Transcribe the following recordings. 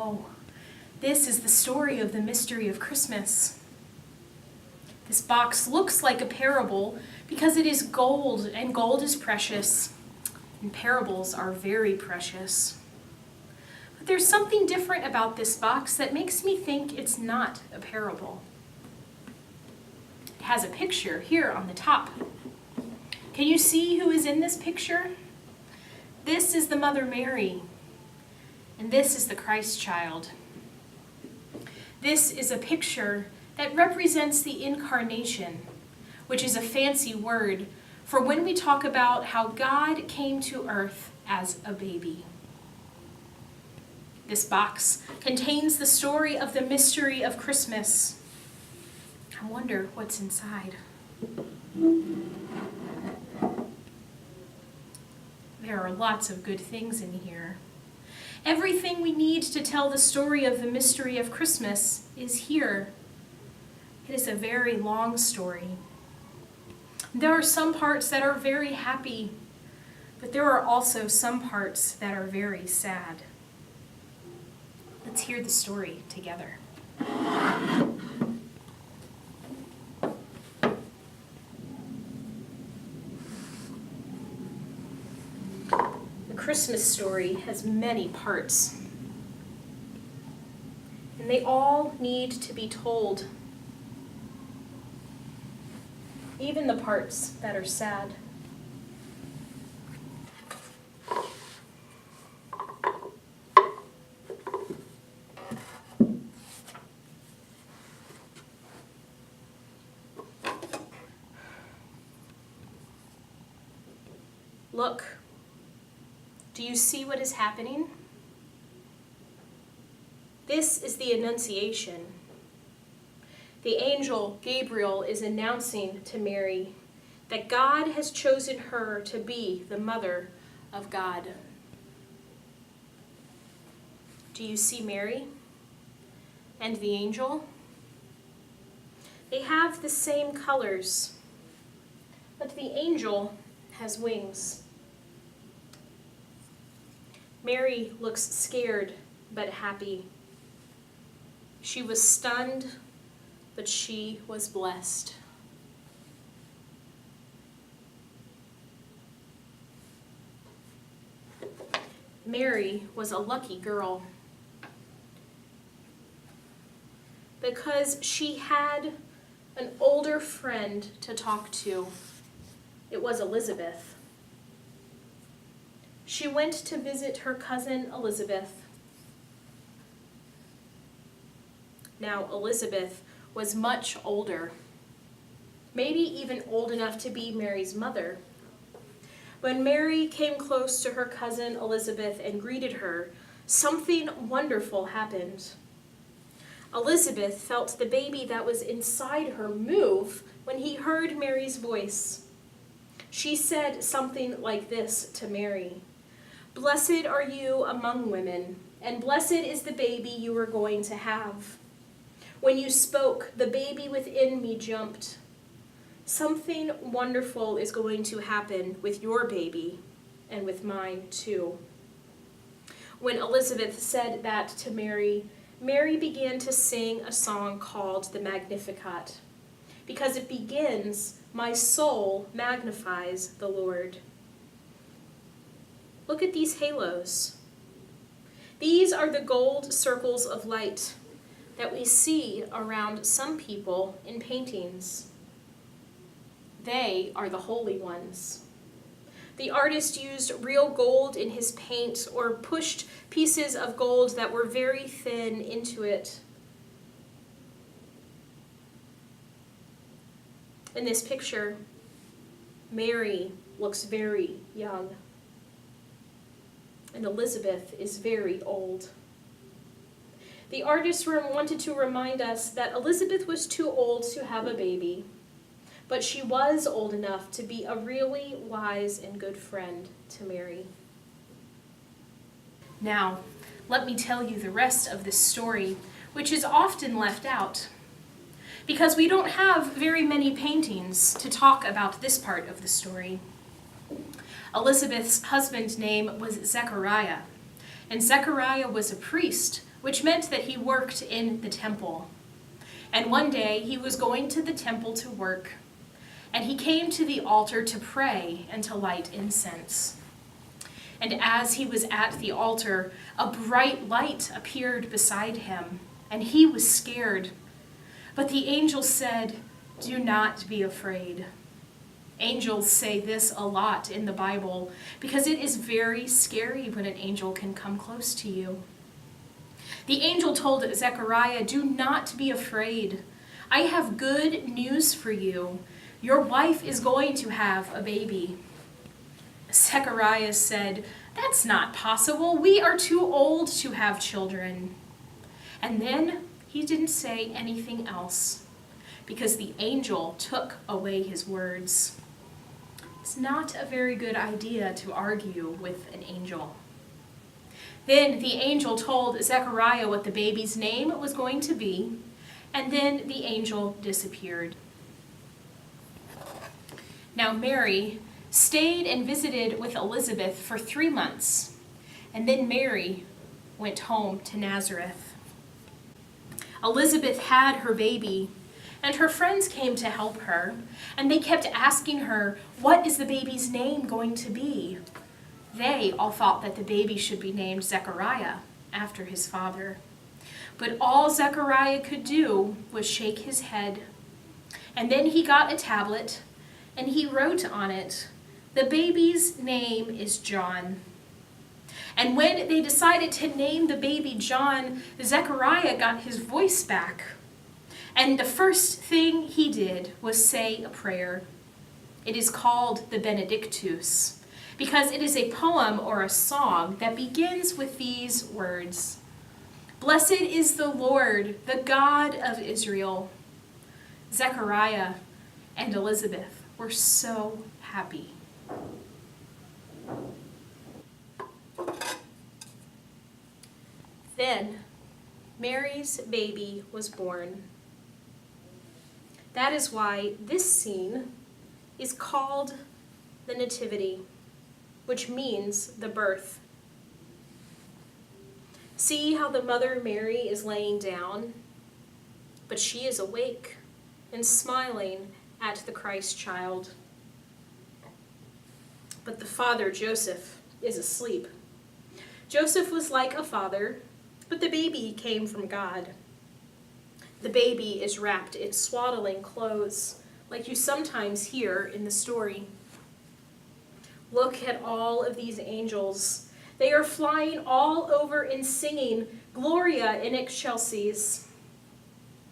Oh, this is the story of the mystery of Christmas. This box looks like a parable because it is gold, and gold is precious, and parables are very precious. But there's something different about this box that makes me think it's not a parable. It has a picture here on the top. Can you see who is in this picture? This is the Mother Mary, and this is the Christ child. This is a picture that represents the incarnation, which is a fancy word for when we talk about how God came to earth as a baby. This box contains the story of the mystery of Christmas. I wonder what's inside. There are lots of good things in here. Everything we need to tell the story of the mystery of Christmas is here. It is a very long story. There are some parts that are very happy, but there are also some parts that are very sad. Let's hear the story together. The Christmas story has many parts, and they all need to be told. Even the parts that are sad. Look, do you see what is happening? This is the Annunciation. The angel Gabriel is announcing to Mary that God has chosen her to be the mother of God. Do you see Mary and the angel? They have the same colors, but the angel has wings. Mary looks scared but happy. She was stunned, but she was blessed. Mary was a lucky girl because she had an older friend to talk to. It was Elizabeth. She went to visit her cousin Elizabeth. Now, Elizabeth was much older, maybe even old enough to be Mary's mother. When Mary came close to her cousin Elizabeth and greeted her, something wonderful happened. Elizabeth felt the baby that was inside her move when he heard Mary's voice. She said something like this to Mary: "Blessed are you among women, and blessed is the baby you are going to have. When you spoke, the baby within me jumped. Something wonderful is going to happen with your baby and with mine too." When Elizabeth said that to Mary, Mary began to sing a song called the Magnificat, because it begins, "My soul magnifies the Lord." Look at these halos. These are the gold circles of light that we see around some people in paintings. They are the holy ones. The artist used real gold in his paint or pushed pieces of gold that were very thin into it. In this picture, Mary looks very young, and Elizabeth is very old. The artist wanted to remind us that Elizabeth was too old to have a baby, but she was old enough to be a really wise and good friend to Mary. Now, let me tell you the rest of this story, which is often left out, because we don't have very many paintings to talk about this part of the story. Elizabeth's husband's name was Zechariah, and Zechariah was a priest which meant that he worked in the temple. And one day he was going to the temple to work, and he came to the altar to pray and to light incense. And as he was at the altar, a bright light appeared beside him, and he was scared. But the angel said, "Do not be afraid." Angels say this a lot in the Bible because it is very scary when an angel can come close to you. The angel told Zechariah, "Do not be afraid. I have good news for you. Your wife is going to have a baby." Zechariah said, "That's not possible. We are too old to have children." And then he didn't say anything else because the angel took away his words. It's not a very good idea to argue with an angel. Then the angel told Zechariah what the baby's name was going to be, and then the angel disappeared. Now Mary stayed and visited with Elizabeth for 3 months, and then Mary went home to Nazareth. Elizabeth had her baby, and her friends came to help her, and they kept asking her, "What is the baby's name going to be?" They all thought that the baby should be named Zechariah, after his father. But all Zechariah could do was shake his head. And then he got a tablet, and he wrote on it, "The baby's name is John." And when they decided to name the baby John, Zechariah got his voice back. And the first thing he did was say a prayer. It is called the Benedictus, because it is a poem or a song that begins with these words: "Blessed is the Lord, the God of Israel." Zechariah and Elizabeth were so happy. Then Mary's baby was born. That is why this scene is called the Nativity, which means the birth. See how the Mother Mary is laying down, but she is awake and smiling at the Christ child. But the father, Joseph, is asleep. Joseph was like a father, but the baby came from God. The baby is wrapped in swaddling clothes, like you sometimes hear in the story. Look at all of these angels. They are flying all over and singing Gloria in excelsis.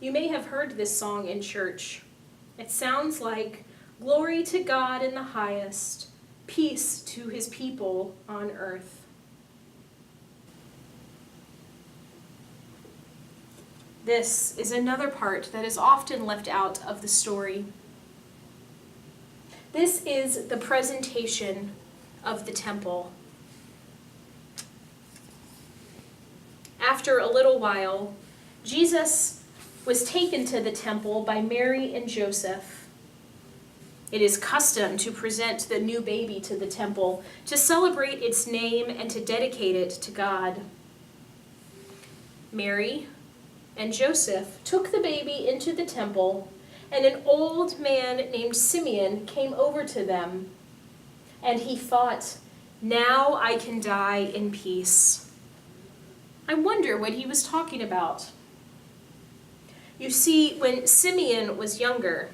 You may have heard this song in church. It sounds like, "Glory to God in the highest, peace to his people on earth." This is another part that is often left out of the story. This is the presentation of the temple. After a little while, Jesus was taken to the temple by Mary and Joseph. It is custom to present the new baby to the temple, to celebrate its name and to dedicate it to God. Mary and Joseph took the baby into the temple, and an old man named Simeon came over to them. And he thought, "Now I can die in peace." I wonder what he was talking about. You see, when Simeon was younger,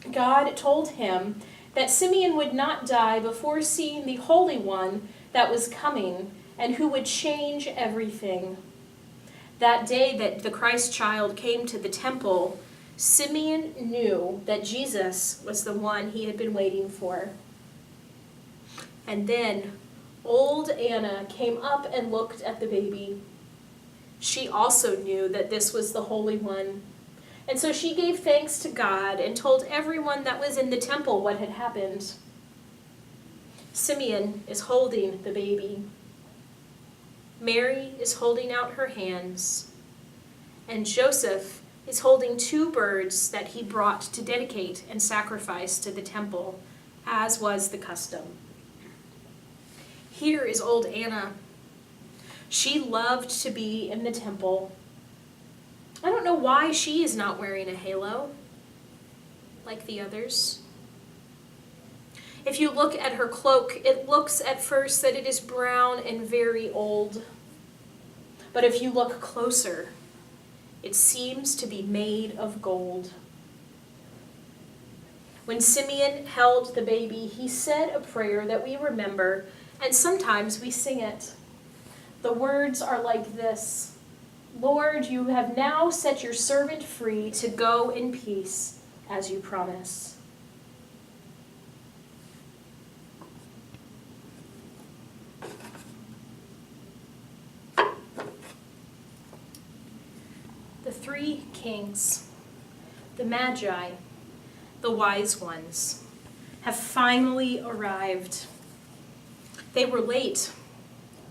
God told him that Simeon would not die before seeing the Holy One that was coming and who would change everything. That day that the Christ child came to the temple, Simeon knew that Jesus was the one he had been waiting for. And then old Anna came up and looked at the baby. She also knew that this was the Holy One. And so she gave thanks to God and told everyone that was in the temple what had happened. Simeon is holding the baby. Mary is holding out her hands, and Joseph is holding 2 birds that he brought to dedicate and sacrifice to the temple, as was the custom. Here is old Anna. She loved to be in the temple. I don't know why she is not wearing a halo like the others. If you look at her cloak, it looks at first that it is brown and very old. But if you look closer, it seems to be made of gold. When Simeon held the baby, he said a prayer that we remember, and sometimes we sing it. The words are like this: Lord, you have now set your servant free to go in peace as you promise. The three kings, the Magi, the wise ones, have finally arrived. They were late.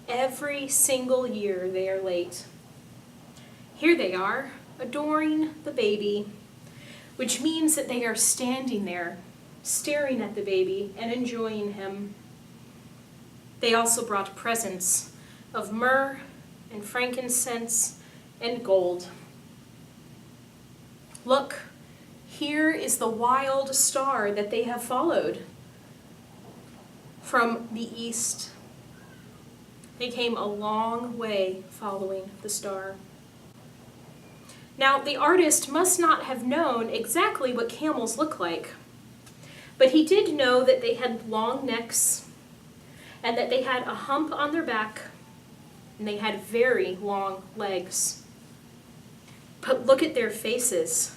Every single year they are late. Here they are, adoring the baby, which means that they are standing there, staring at the baby and enjoying him. They also brought presents of myrrh and frankincense and gold. Look, here is the wild star that they have followed from the east. They came a long way following the star. Now, the artist must not have known exactly what camels look like, but he did know that they had long necks and that they had a hump on their back and they had very long legs. But look at their faces.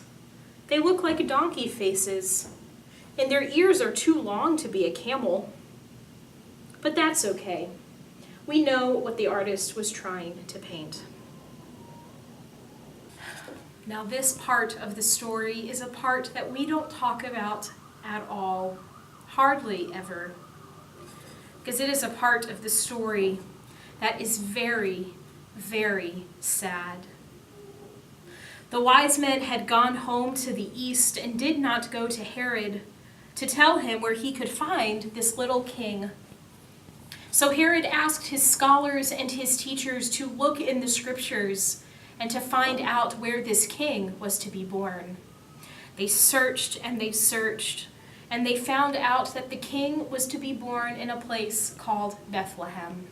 They look like donkey faces, and their ears are too long to be a camel. But that's okay. We know what the artist was trying to paint. Now, this part of the story is a part that we don't talk about at all, hardly ever, because it is a part of the story that is very, very sad. The wise men had gone home to the east and did not go to Herod to tell him where he could find this little king. So Herod asked his scholars and his teachers to look in the scriptures and to find out where this king was to be born. They searched and they searched, and they found out that the king was to be born in a place called Bethlehem.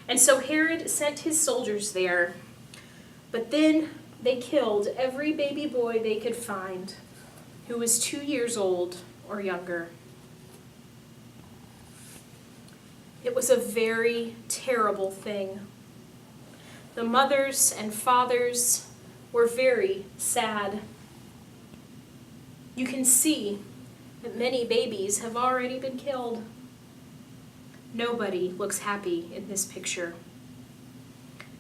And so Herod sent his soldiers there, but then they killed every baby boy they could find who was 2 years old or younger. It was a very terrible thing. The mothers and fathers were very sad. You can see that many babies have already been killed. Nobody looks happy in this picture.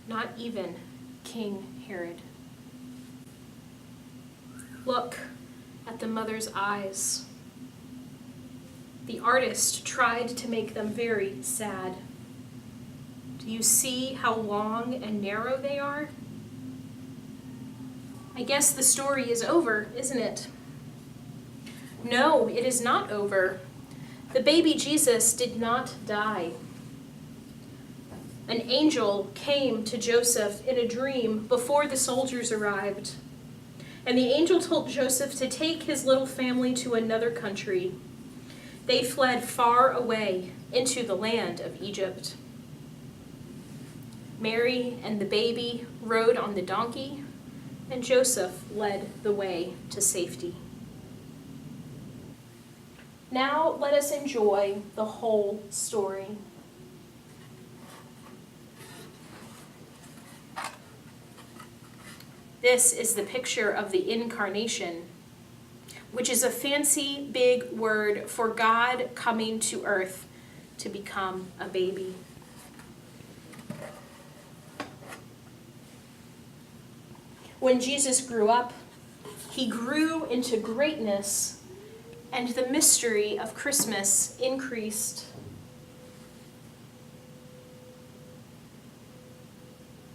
Not even King Herod. Look at the mother's eyes. The artist tried to make them very sad. Do you see how long and narrow they are? I guess the story is over, isn't it? No, it is not over. The baby Jesus did not die. An angel came to Joseph in a dream before the soldiers arrived. And the angel told Joseph to take his little family to another country. They fled far away into the land of Egypt. Mary and the baby rode on the donkey, and Joseph led the way to safety. Now let us enjoy the whole story. This is the picture of the incarnation, which is a fancy big word for God coming to earth to become a baby. When Jesus grew up, he grew into greatness, and the mystery of Christmas increased.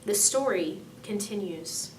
The story continues.